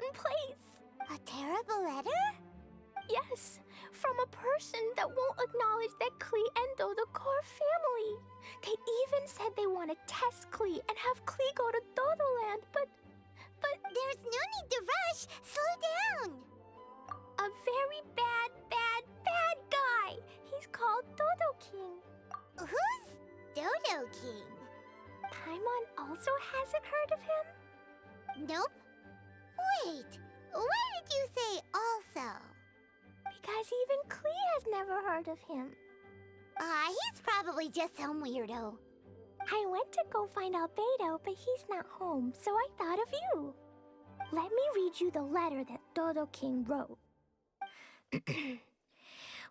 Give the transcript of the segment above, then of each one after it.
certain place. A terrible letter? Yes, from a person that won't acknowledge that Klee and Dodoco are family. They even said they want to test Klee and have Klee go to Dodoland, but... There's no need to rush. Slow down. A very bad guy. He's called Dodo-king. Who's Dodo-king? Paimon also hasn't heard of him? Nope. Wait, why did you say also? Because even Klee has never heard of him. He's probably just some weirdo. I went to go find out Beto, but he's not home, so I thought of you. Let me read you the letter that Dodo-king wrote.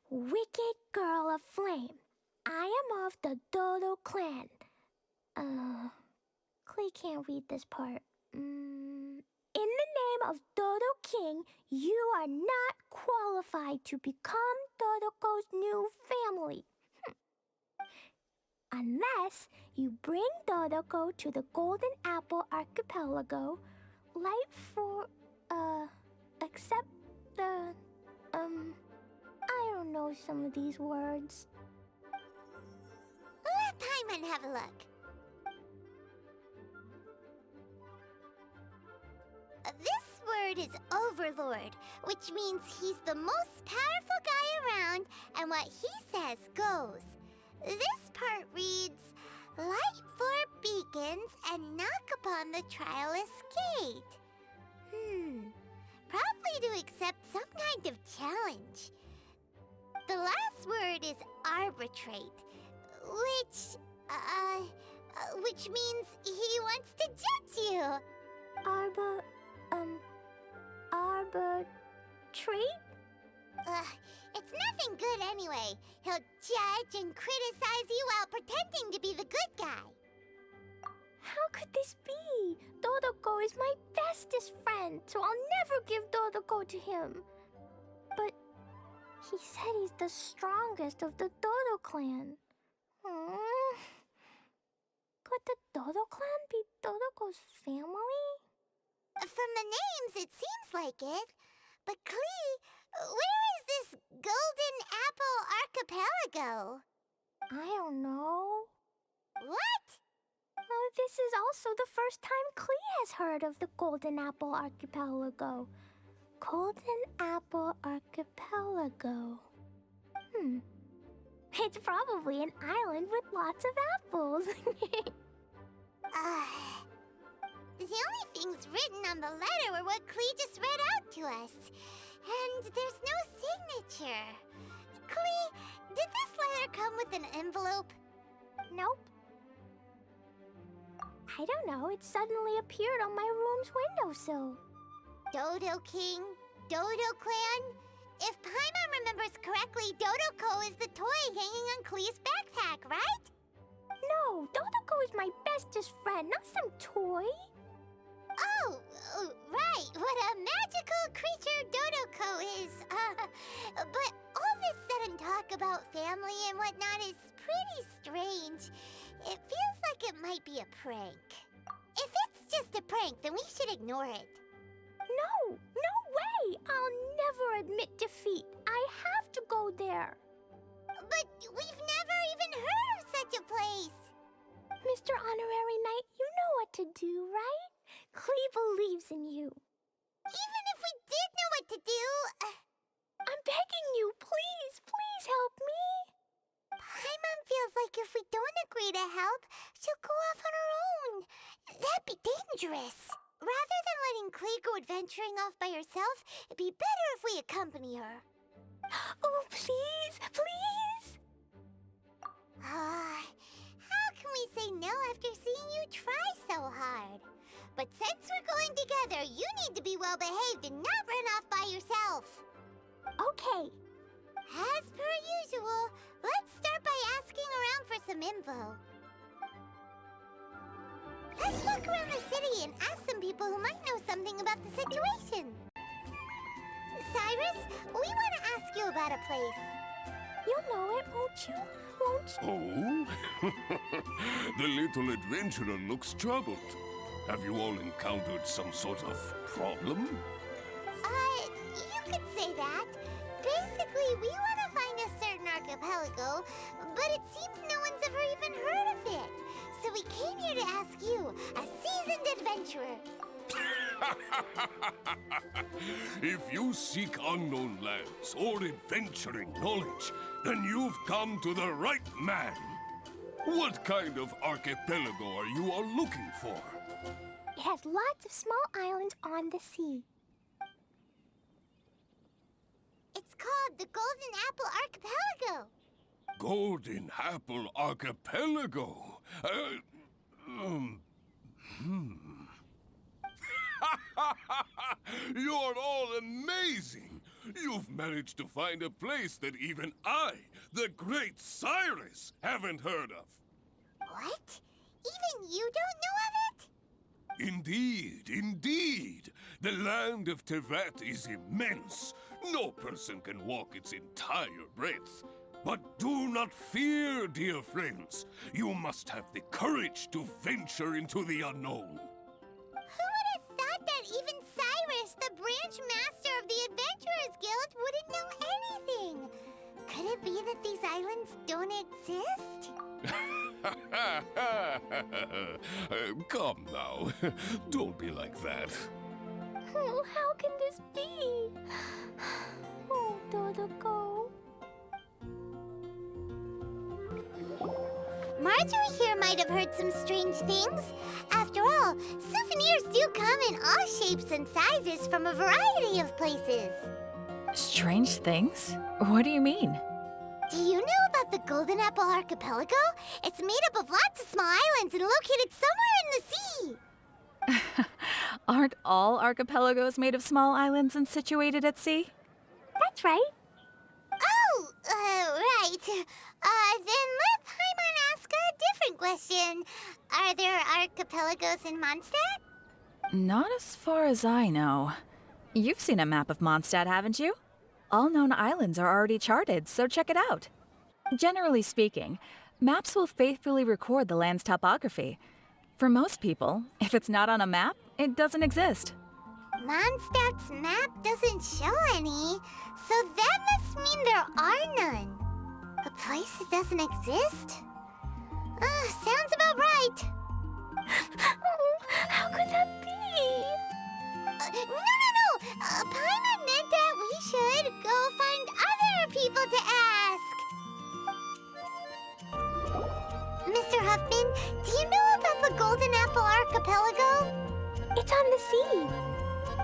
Wicked girl of flame, I am of the Dodo clan. Klee can't read this part. In the name of Dodo-king, you are not qualified to become Dodoco's new family. Unless you bring Dodoco to the Golden Apple Archipelago, light for, accept the, I don't know some of these words. Let Paimon have a look. This word is Overlord, which means he's the most powerful guy around, and what he says goes. This part reads, light four beacons and knock upon the trialist's gate. Probably to accept some kind of challenge. The last word is arbitrate, which means he wants to judge you. Arbitrate? It's nothing good anyway. He'll judge and criticize you while pretending to be the good guy. How could this be? Dodoco is my bestest friend, so I'll never give Dodoco to him. But he said he's the strongest of the Dodo clan. Could the Dodo clan be Dodoco's family? From the names, it seems like it. But Klee, where is this Golden Apple Archipelago? I don't know. What? Oh, this is also the first time Klee has heard of the Golden Apple Archipelago. Golden Apple Archipelago. It's probably an island with lots of apples. The only things written on the letter were what Klee just read out to us. And there's no signature. Klee, did this letter come with an envelope? Nope. I don't know, it suddenly appeared on my room's windowsill. Dodo-king, Dodo clan? If Paimon remembers correctly, Dodoco is the toy hanging on Klee's backpack, right? No, Dodoco is my bestest friend, not some toy. Oh, right, what a magical creature Dodoco is. But all this sudden talk about family and whatnot is pretty strange. It feels like it might be a prank. If it's just a prank, then we should ignore it. No way! I'll never admit defeat. I have to go there. But we've never even heard of such a place. Mr. Honorary Knight, you know what to do, right? Klee believes in you. Even if we did know what to do... I'm begging you, please help me. Paimon feels like if we don't agree to help, she'll go off on her own. That'd be dangerous. Rather than letting Klee go adventuring off by herself, it'd be better if we accompany her. Oh, please! How can we say no after seeing you try so hard? But since we're going together, you need to be well-behaved and not run off by yourself. Okay. As per usual, let's start by asking around for some info. Let's look around the city and ask some people who might know something about the situation. Cyrus, we want to ask you about a place. You'll know it, won't you? Oh? The little adventurer looks troubled. Have you all encountered some sort of problem? say that. Basically, we want to find a certain archipelago, but it seems no one's ever even heard of it. So we came here to ask you, a seasoned adventurer. If you seek unknown lands or adventuring knowledge, then you've come to the right man. What kind of archipelago are you all looking for? It has lots of small islands on the sea. It's called the Golden Apple Archipelago. Golden Apple Archipelago? You're all amazing! You've managed to find a place that even I, the great Cyrus, haven't heard of. What? Even you don't know of it? Indeed, indeed. The land of Tevat is immense. No person can walk its entire breadth. But do not fear, dear friends. You must have the courage to venture into the unknown. Who would have thought that even Cyrus, the branch master of the Adventurers Guild, wouldn't know anything? Could it be that these islands don't exist? Come now. Don't be like that. Oh, how can this be? Oh, Dodo-ko. Marjorie here might have heard some strange things. After all, souvenirs do come in all shapes and sizes from a variety of places. Strange things? What do you mean? Do you know about the Golden Apple Archipelago? It's made up of lots of small islands and located somewhere in the sea. Aren't all archipelagos made of small islands and situated at sea? That's right. Oh, right. Then let Paimon ask a different question. Are there archipelagos in Mondstadt? Not as far as I know. You've seen a map of Mondstadt, haven't you? All known islands are already charted, so check it out. Generally speaking, maps will faithfully record the land's topography. For most people, if it's not on a map, it doesn't exist. Mondstadt's map doesn't show any, so that must mean there are none. A place that doesn't exist? Sounds about right. How could that be? No. Paimon meant that we should go find other people to ask. Mr. Huffman, do you know about the Golden Apple Archipelago? It's on the sea.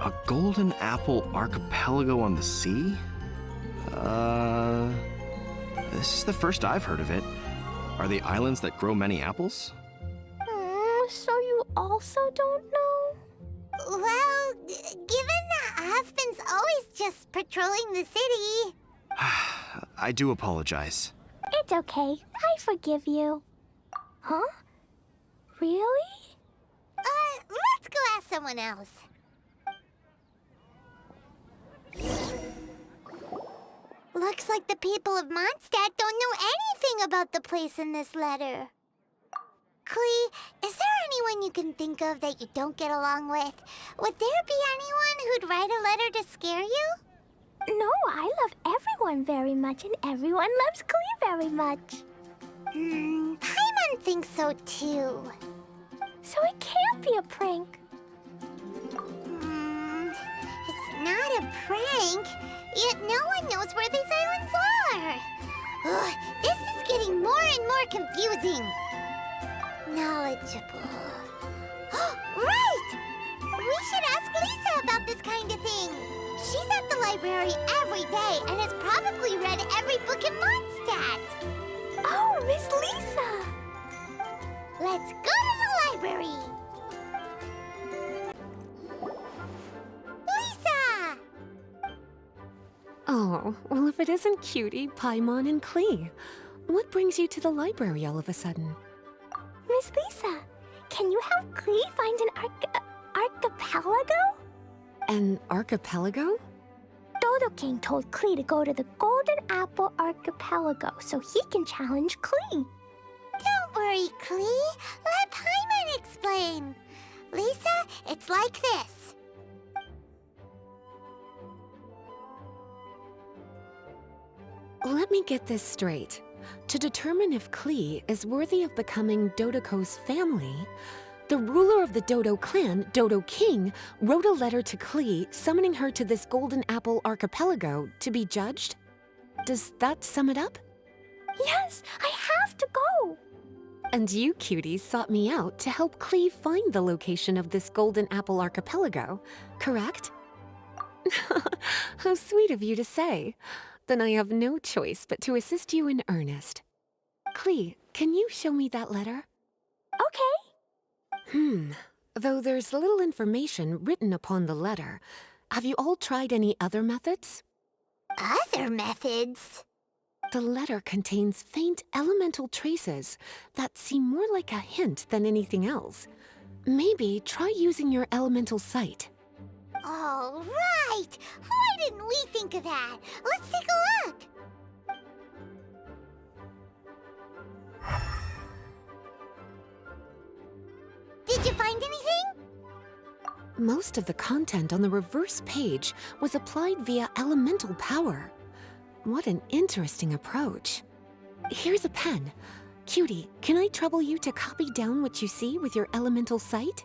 A golden apple archipelago on the sea? This is the first I've heard of it. Are they islands that grow many apples? So you also don't know? Well, given that Huffman's always just patrolling the city. I do apologize. It's okay. I forgive you. Huh? Really? Let's go ask someone else. Looks like the people of Mondstadt don't know anything about the place in this letter. Klee, is there anyone you can think of that you don't get along with? Would there be anyone who'd write a letter to scare you? No, I love everyone very much, and everyone loves Klee very much. Paimon thinks so too. So it can't be a prank. It's not a prank, yet no one knows where these islands are. Ugh, this is getting more and more confusing. Knowledgeable. Right! We should ask Lisa about this kind of thing. She's at the library every day and has probably read every book in Mondstadt. Oh, Miss Lisa! Let's go to the library. Lisa! Oh, well, if it isn't Cutie, Paimon, and Klee. What brings you to the library all of a sudden? Miss Lisa, can you help Klee find an archipelago? An archipelago? Dodo-king told Klee to go to the Golden Apple Archipelago so he can challenge Klee. Don't worry, Klee. Let Paimon explain. Lisa, it's like this. let me get this straight. To determine if Klee is worthy of becoming Dodoco's family, the ruler of the Dodo clan, Dodo-king, wrote a letter to Klee summoning her to this Golden Apple archipelago to be judged? Does that sum it up? Yes, I have to go. And you cuties sought me out to help Klee find the location of this Golden Apple archipelago, correct? How sweet of you to say. Then I have no choice but to assist you in earnest. Klee, can you show me that letter? Okay. Though there's little information written upon the letter, have you all tried any other methods? Other methods? The letter contains faint elemental traces that seem more like a hint than anything else. Maybe try using your elemental sight. Oh, right! Why didn't we think of that? Let's take a look! Did you find anything? Most of the content on the reverse page was applied via elemental power. What an interesting approach. Here's a pen. Cutie, can I trouble you to copy down what you see with your elemental sight?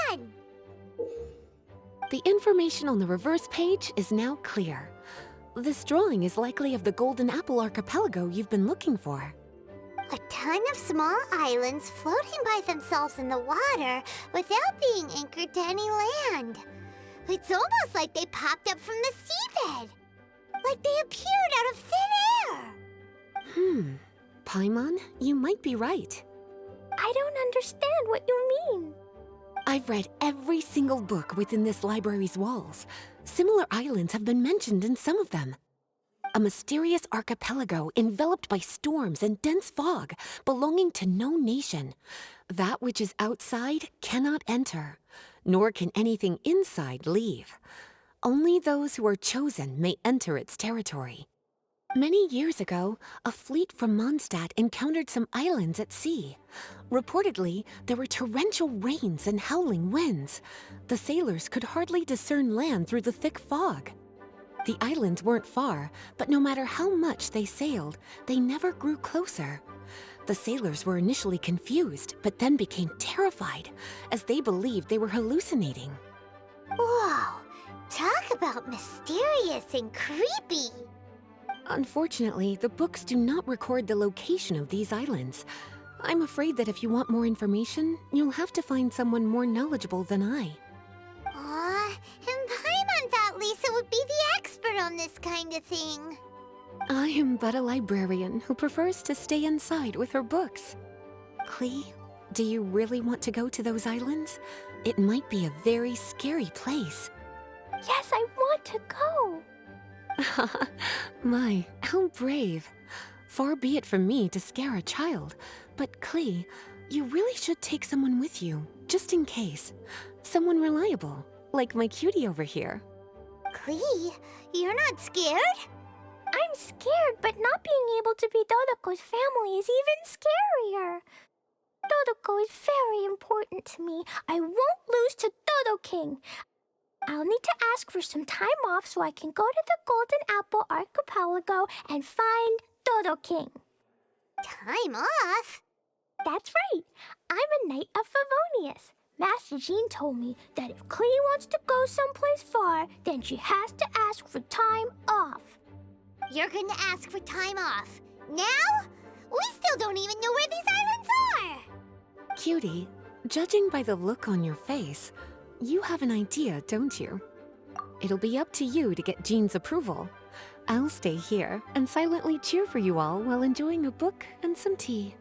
Done! The information on the reverse page is now clear. This drawing is likely of the Golden Apple archipelago you've been looking for. A ton of small islands floating by themselves in the water without being anchored to any land. It's almost like they popped up from the seabed. Like they appeared out of thin air. Paimon, you might be right. I don't understand what you mean. I've read every single book within this library's walls. Similar islands have been mentioned in some of them. A mysterious archipelago enveloped by storms and dense fog, belonging to no nation. That which is outside cannot enter, nor can anything inside leave. Only those who are chosen may enter its territory. Many years ago, a fleet from Mondstadt encountered some islands at sea. Reportedly, there were torrential rains and howling winds. The sailors could hardly discern land through the thick fog. The islands weren't far, but no matter how much they sailed, they never grew closer. The sailors were initially confused, but then became terrified, as they believed they were hallucinating. Whoa! Talk about mysterious and creepy! Unfortunately, the books do not record the location of these islands. I'm afraid that if you want more information, you'll have to find someone more knowledgeable than I. Aw, and Paimon thought Lisa would be the expert on this kind of thing. I am but a librarian who prefers to stay inside with her books. Klee, do you really want to go to those islands? It might be a very scary place. Yes, I want to go. My, how brave. Far be it from me to scare a child, but Klee, you really should take someone with you, just in case. Someone reliable, like my cutie over here. Klee, you're not scared? I'm scared, but not being able to be Dodoco's family is even scarier. Dodoco is very important to me. I won't lose to Dodo-king. I'll need to ask for some time off so I can go to the Golden Apple archipelago and find Dodo-king. Time off? That's right. I'm a Knight of Favonius. Master Jean told me that if Klee wants to go someplace far, then she has to ask for time off. You're gonna ask for time off. Now? We still don't even know where these islands are! Cutie, judging by the look on your face, you have an idea, don't you? It'll be up to you to get Jean's approval. I'll stay here and silently cheer for you all while enjoying a book and some tea.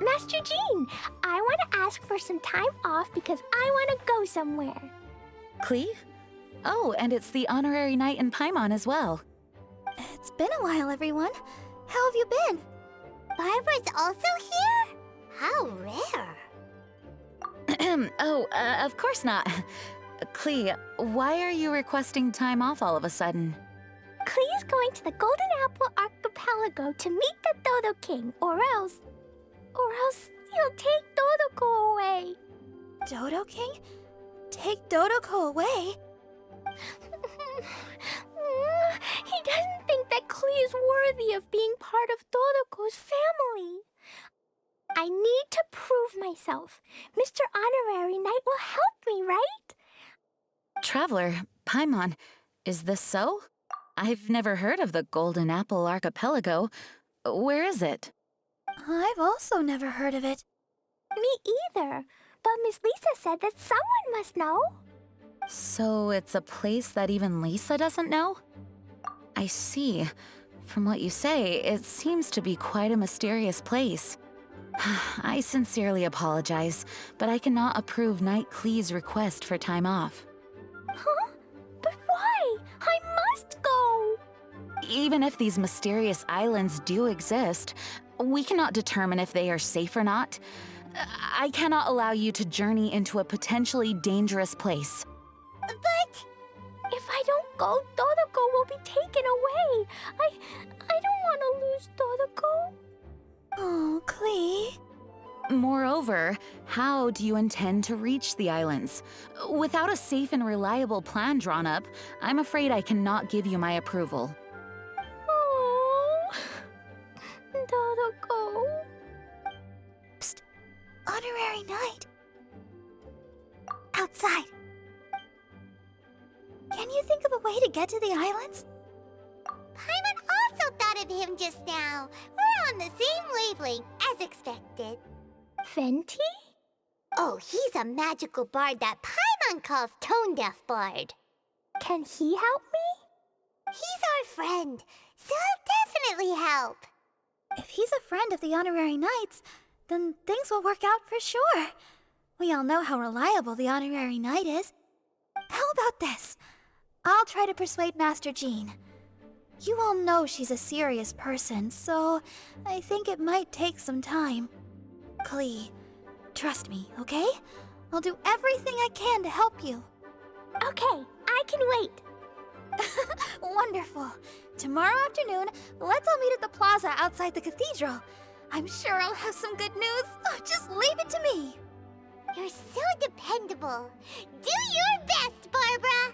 Master Jean, I want to ask for some time off because I want to go somewhere. Klee? Oh, and it's the honorary knight in Paimon as well. It's been a while, everyone. How have you been? Barbara's also here? How rare. Of course not. Klee, why are you requesting time off all of a sudden? Klee's going to the Golden Apple archipelago to meet the Dodo-king, or else he'll take Dodoco away. Dodo-king? Take Dodoco away? He doesn't think that Klee is worthy of being part of Dodoco's family. I need to prove myself. Mr. Honorary Knight will help me, right? Traveler, Paimon, is this so? I've never heard of the Golden Apple Archipelago. Where is it? I've also never heard of it. Me either. But Miss Lisa said that someone must know. So it's a place that even Lisa doesn't know? I see. From what you say, it seems to be quite a mysterious place. I sincerely apologize, but I cannot approve Knight Klee's request for time off. Huh? But why? I must go! Even if these mysterious islands do exist, we cannot determine if they are safe or not. I cannot allow you to journey into a potentially dangerous place. But if I don't go, Dodoco will be taken away. I don't want to lose Dodoco. Oh, Klee. Moreover, how do you intend to reach the islands? Without a safe and reliable plan drawn up, I'm afraid I cannot give you my approval. Oh, Dodoco. Psst. Honorary Knight. Outside. Can you think of a way to get to the islands? Paimon also thought of him just now. We're on the same wavelength, as expected. Fenty? Oh, he's a magical bard that Paimon calls Tone Deaf Bard. Can he help me? He's our friend, so he'll definitely help. If he's a friend of the Honorary Knights, then things will work out for sure. We all know how reliable the Honorary Knight is. How about this? I'll try to persuade Master Jean. You all know she's a serious person, so I think it might take some time. Klee, trust me, okay? I'll do everything I can to help you. Okay, I can wait. Wonderful. Tomorrow afternoon, let's all meet at the plaza outside the cathedral. I'm sure I'll have some good news. Oh, just leave it to me. You're so dependable. Do your best, Barbara!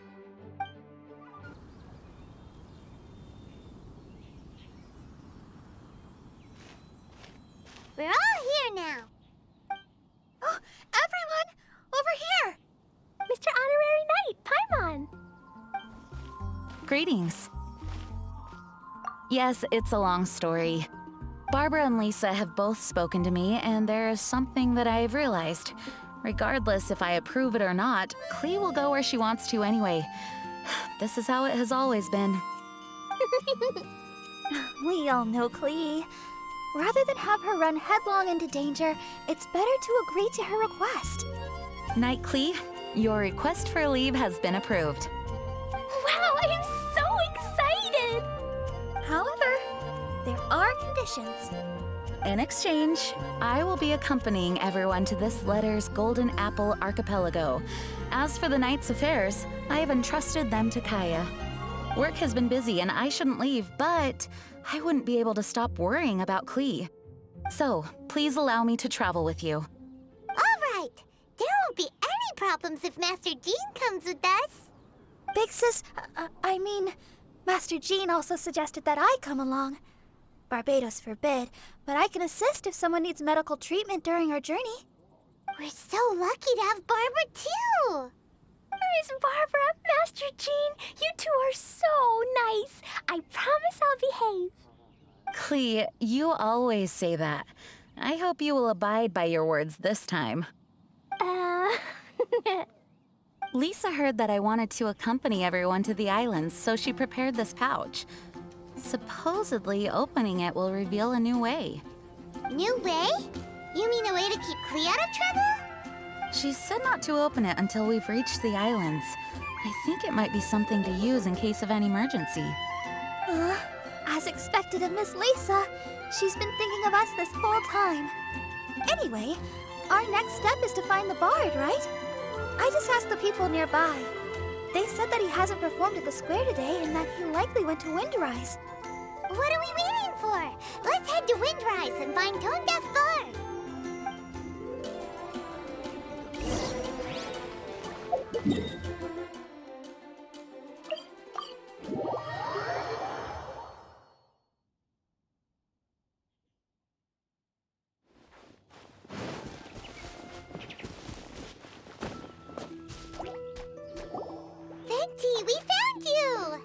We're all here now. Oh, everyone! Over here! Mr. Honorary Knight, Paimon. Greetings. Yes, it's a long story. Barbara and Lisa have both spoken to me, and there is something that I've realized. Regardless if I approve it or not, Klee will go where she wants to anyway. This is how it has always been. We all know Klee. Rather than have her run headlong into danger, it's better to agree to her request. Knight Klee, your request for leave has been approved. Wow, I'm so excited! However, there are conditions. In exchange, I will be accompanying everyone to this letter's Golden Apple Archipelago. As for the Knight's affairs, I have entrusted them to Kaya. Work has been busy and I shouldn't leave, but I wouldn't be able to stop worrying about Klee. So, please allow me to travel with you. All right. There won't be any problems if Master Jean comes with us. Big Sis, I mean, Master Jean also suggested that I come along. Barbados forbid, but I can assist if someone needs medical treatment during our journey. We're so lucky to have Barbara, too. Miss Barbara, Master Jean, you two are so nice. I promise I'll behave. Klee, you always say that. I hope you will abide by your words this time. Lisa heard that I wanted to accompany everyone to the islands, so she prepared this pouch. Supposedly, opening it will reveal a new way. New way? You mean a way to keep Klee out of trouble? She said not to open it until we've reached the islands. I think it might be something to use in case of an emergency. As expected of Miss Lisa, she's been thinking of us this whole time. Anyway, our next step is to find the bard, right? I just asked the people nearby. They said that he hasn't performed at the square today and that he likely went to Windrise. What are we waiting for? Let's head to Windrise and find Tone Deaf Bard. Venti, we found you!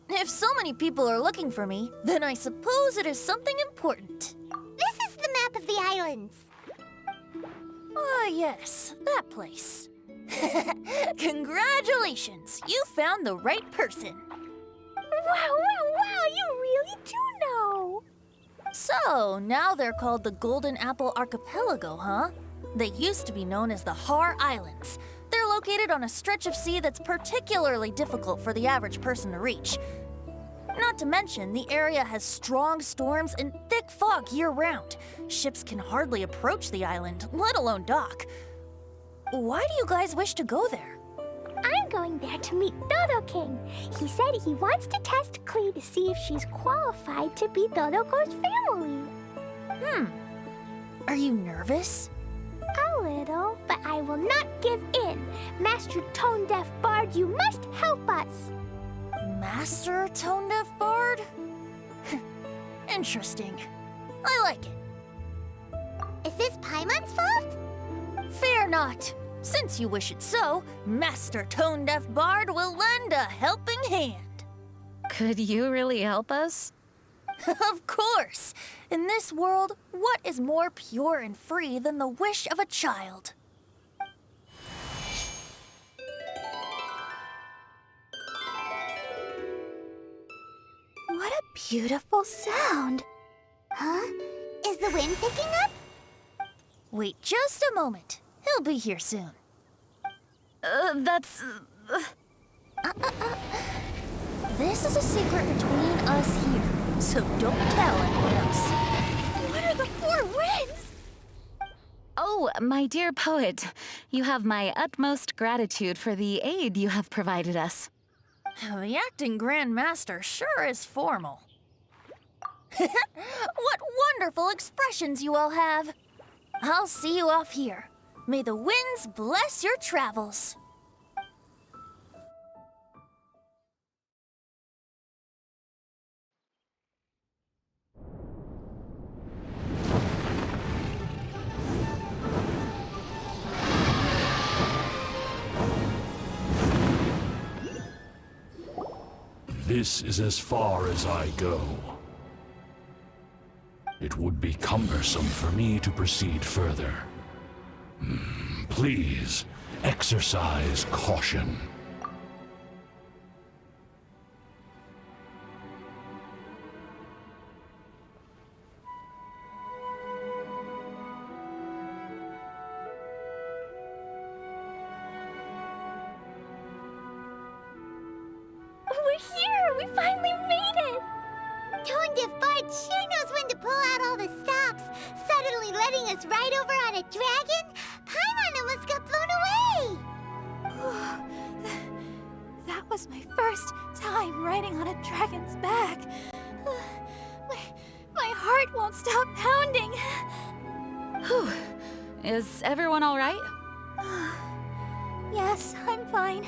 If so many people are looking for me, then I suppose it is something important. This is the map of the islands. Ah, yes, that place. Congratulations! You found the right person. Wow, you really do know. So, now they're called the Golden Apple Archipelago, huh? They used to be known as the Har Islands. They're located on a stretch of sea that's particularly difficult for the average person to reach. Not to mention, the area has strong storms and thick fog year-round. Ships can hardly approach the island, let alone dock. Why do you guys wish to go there? I'm going there to meet Dodo-king. He said he wants to test Klee to see if she's qualified to be Dodoco's family. Are you nervous? A little, but I will not give in. Master Tone-Deaf Bard, you must help us. Master Tone-Deaf Bard? Interesting. I like it. Is this Paimon's fault? Fear not. Since you wish it so, Master Tone-Deaf Bard will lend a helping hand. Could you really help us? Of course! In this world, what is more pure and free than the wish of a child? What a beautiful sound. Huh? Is the wind picking up? Wait just a moment. He'll be here soon. This is a secret between us here, so don't tell anyone else. What are the four winds? Oh, my dear poet, you have my utmost gratitude for the aid you have provided us. The acting Grand Master sure is formal. What wonderful expressions you all have. I'll see you off here. May the winds bless your travels. This is as far as I go. It would be cumbersome for me to proceed further. Please, exercise caution. We're here! We finally made it! Tone-Deaf Bard sure knows when to pull out all the stops. Suddenly letting us ride over on a dragon? Paimon almost got blown away! That was my first time riding on a dragon's back. My heart won't stop pounding. Whew. Is everyone all right? Yes, I'm fine.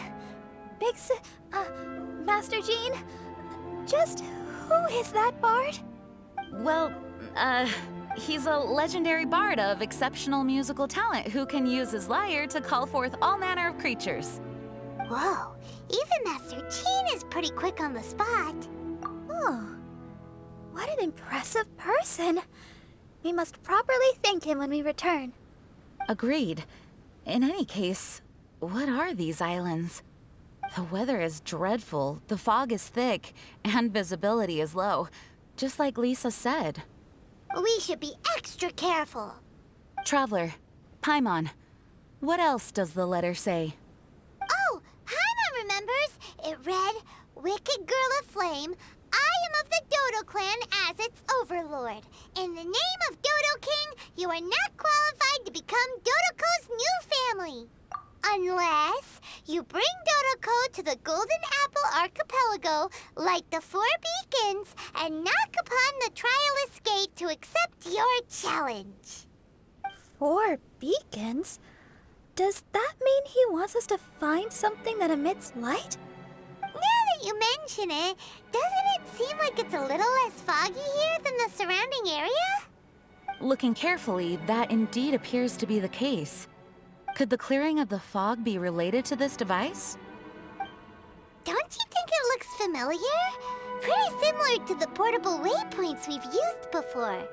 Master Jean, just who is that bard? Well, he's a legendary bard of exceptional musical talent who can use his lyre to call forth all manner of creatures. Whoa, even Master Jean is pretty quick on the spot. Oh, what an impressive person. We must properly thank him when we return. Agreed. In any case, what are these islands? The weather is dreadful, the fog is thick, and visibility is low, just like Lisa said. We should be extra careful. Traveler, Paimon, what else does the letter say? Oh, Paimon remembers. It read, "Wicked girl of flame, I am of the Dodo clan as its overlord. In the name of Dodo-king, you are not qualified to become Dodoco's new family. Unless you bring Dodoco to the Golden Apple Archipelago, light the 4 beacons, and knock upon the trialist gate to accept your challenge." 4 beacons? Does that mean he wants us to find something that emits light? Now that you mention it, doesn't it seem like it's a little less foggy here than the surrounding area? Looking carefully, that indeed appears to be the case. Could the clearing of the fog be related to this device? Don't you think it looks familiar? Pretty similar to the portable waypoints we've used before.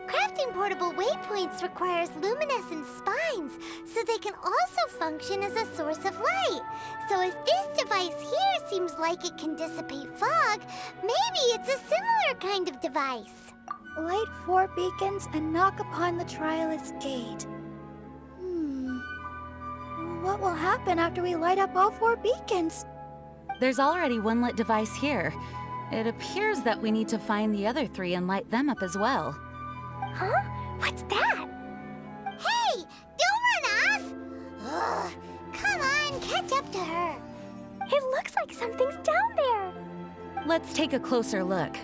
Crafting portable waypoints requires luminescent spines, so they can also function as a source of light. So if this device here seems like it can dissipate fog, maybe it's a similar kind of device. Light 4 beacons and knock upon the Trialist's gate. What will happen after we light up all 4 beacons? There's already one lit device here. It appears that we need to find the other 3 and light them up as well. Huh? What's that? Hey! Don't run off! Ugh, come on, catch up to her. It looks like something's down there. Let's take a closer look.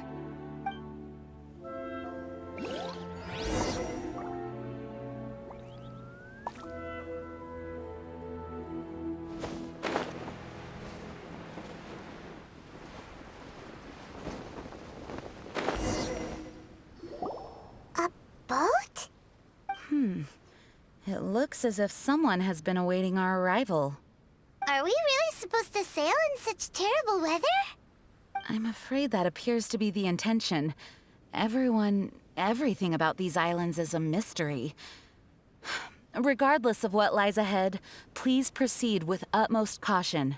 Boat? It looks as if someone has been awaiting our arrival. Are we really supposed to sail in such terrible weather? I'm afraid that appears to be the intention. Everything about these islands is a mystery. Regardless of what lies ahead, please proceed with utmost caution.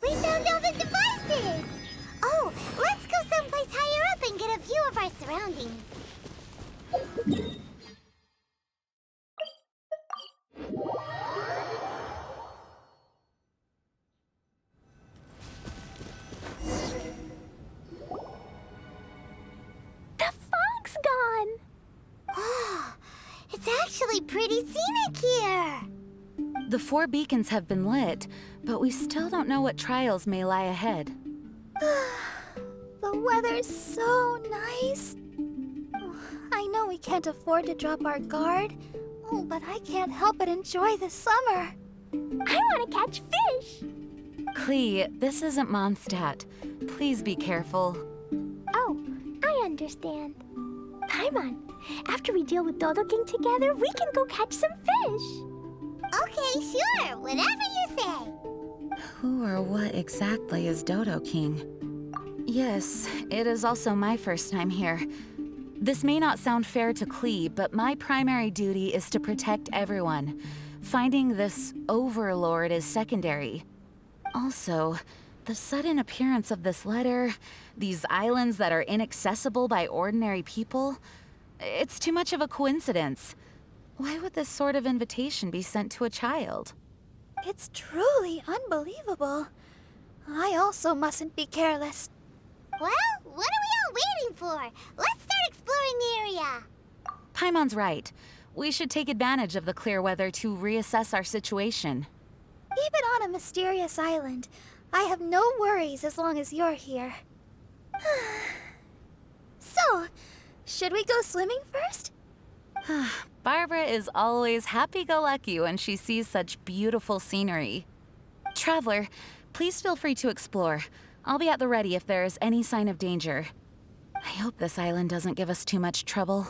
We found all the devices! Oh, let's go someplace higher up and get a view of our surroundings. The fog's gone. Oh, it's actually pretty scenic here. The 4 beacons have been lit, but we still don't know what trials may lie ahead. The weather's so nice. I know we can't afford to drop our guard, but I can't help but enjoy the summer. I want to catch fish. Klee, this isn't Mondstadt. Please be careful. Oh, I understand. Paimon, after we deal with Dodo-king together, we can go catch some fish. Okay, sure, whatever you say. Who or what exactly is Dodo-king? Yes, it is also my first time here. This may not sound fair to Klee, but my primary duty is to protect everyone. Finding this overlord is secondary. Also, the sudden appearance of this letter, these islands that are inaccessible by ordinary people, it's too much of a coincidence. Why would this sort of invitation be sent to a child? It's truly unbelievable. I also mustn't be careless. Well, what are we all waiting for? Let's start exploring the area. Paimon's right. We should take advantage of the clear weather to reassess our situation. Even on a mysterious island, I have no worries as long as you're here. So, Should we go swimming first? Barbara is always happy-go-lucky when she sees such beautiful scenery. Traveler, please feel free to explore. I'll be at the ready if there is any sign of danger. I hope this island doesn't give us too much trouble.